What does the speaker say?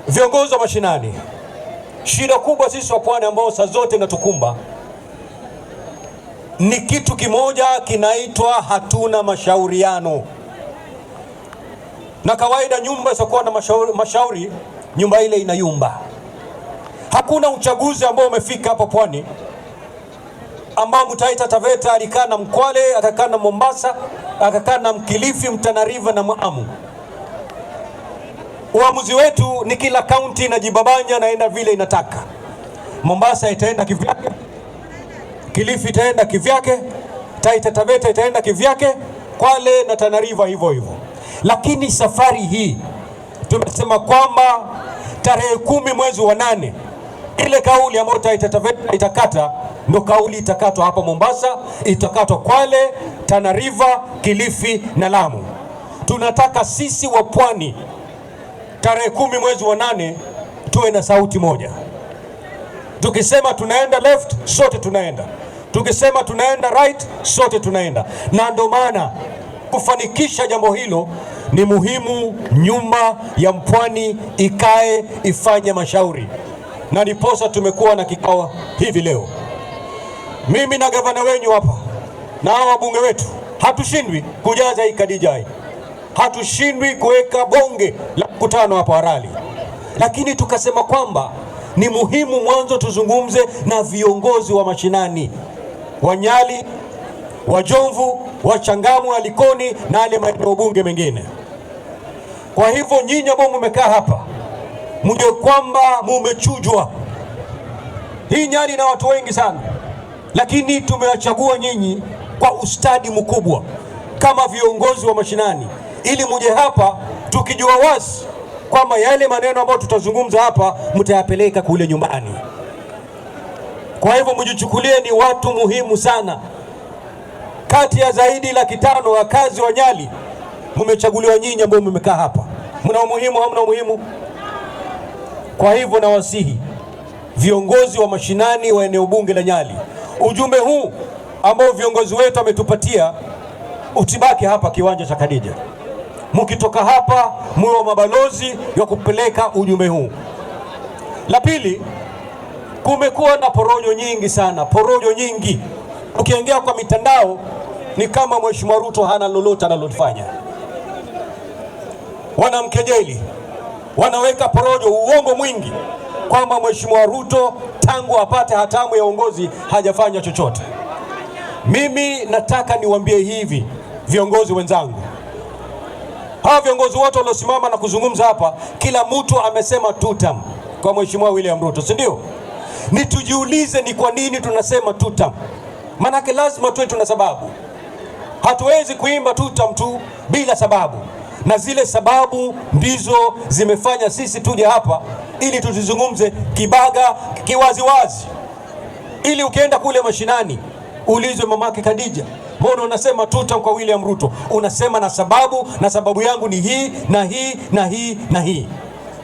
Viongozi wa mashinani, shida kubwa sisi wa Pwani ambao saa zote inatukumba ni kitu kimoja kinaitwa hatuna mashauriano. Na kawaida nyumba isakuwa na mashauri, nyumba ile inayumba. Hakuna uchaguzi ambao umefika hapa Pwani ambao Taita Taveta alikaa na Mkwale, akakaa na Mombasa, akakaa na Mkilifi, Mtana River na Maamu. Uamuzi wetu ni kila kaunti inajibabanya naenda vile inataka. Mombasa itaenda kivyake, Kilifi itaenda kivyake, Taita Taveta itaenda kivyake, Kwale na Tana River hivyo hivyo. Lakini safari hii tumesema kwamba tarehe 10 mwezi wa 8 ile kauli ambayo Taita Taveta itakata ndo kauli itakatwa hapa Mombasa, itakatwa Kwale, Tana River, Kilifi na Lamu. Tunataka sisi wa Pwani tarehe 10 mwezi wa 8 tuwe na sauti moja. Tukisema tunaenda left, sote tunaenda. Tukisema tunaenda right, sote tunaenda. Na ndio maana kufanikisha jambo hilo ni muhimu nyumba ya Mpwani ikae ifanye mashauri. Na niposa tumekuwa na kikao hivi leo. Mimi na gavana wenyu hapa na hawa wabunge wetu hatushindwi kujaza hii Kadijai. Hatushindwi kuweka bonge la mkutano hapa Harali. Lakini tukasema kwamba ni muhimu mwanzo tuzungumze na viongozi wa mashinani, wa Nyali, wa Jomvu, wa Changamu, wa Likoni na wale maeneo bunge mengine. Kwa hivyo nyinyi ambao mmekaa hapa, mjue kwamba mumechujwa. Hii Nyali na watu wengi sana, lakini tumewachagua nyinyi kwa ustadi mkubwa kama viongozi wa mashinani, ili muje hapa tukijua wazi kwamba yale maneno ambayo tutazungumza hapa mtayapeleka kule nyumbani. Kwa hivyo mjichukulie ni watu muhimu sana. Kati ya zaidi 500,000 wakazi wa Nyali, mmechaguliwa nyinyi ambao mmekaa hapa. Mna umuhimu, hamna umuhimu? Kwa hivyo nawasihi viongozi wa mashinani wa eneo bunge la Nyali, ujumbe huu ambao viongozi wetu wametupatia utibaki hapa kiwanja cha Khadija. Mkitoka hapa muwe mabalozi ya kupeleka ujumbe huu. La pili, kumekuwa na porojo nyingi sana, porojo nyingi. Ukiingia kwa mitandao ni kama Mheshimiwa Ruto hana lolote analofanya. Wanamkejeli, wanaweka porojo, uongo mwingi kwamba Mheshimiwa Ruto tangu apate hatamu ya uongozi hajafanya chochote. Mimi nataka niwaambie hivi viongozi wenzangu, hawa viongozi wote waliosimama na kuzungumza hapa, kila mtu amesema tutam kwa Mheshimiwa William Ruto, si ndio? Ni tujiulize ni kwa nini tunasema tutam. Manake lazima tuwe tuna sababu. Hatuwezi kuimba tutam tu bila sababu. Na zile sababu ndizo zimefanya sisi tuje hapa ili tutizungumze kibaga kiwaziwazi. Ili ukienda kule mashinani ulizwe mamake Khadija, mbona unasema tutam kwa William Ruto? Unasema na sababu yangu ni hii na hii na hii na hii.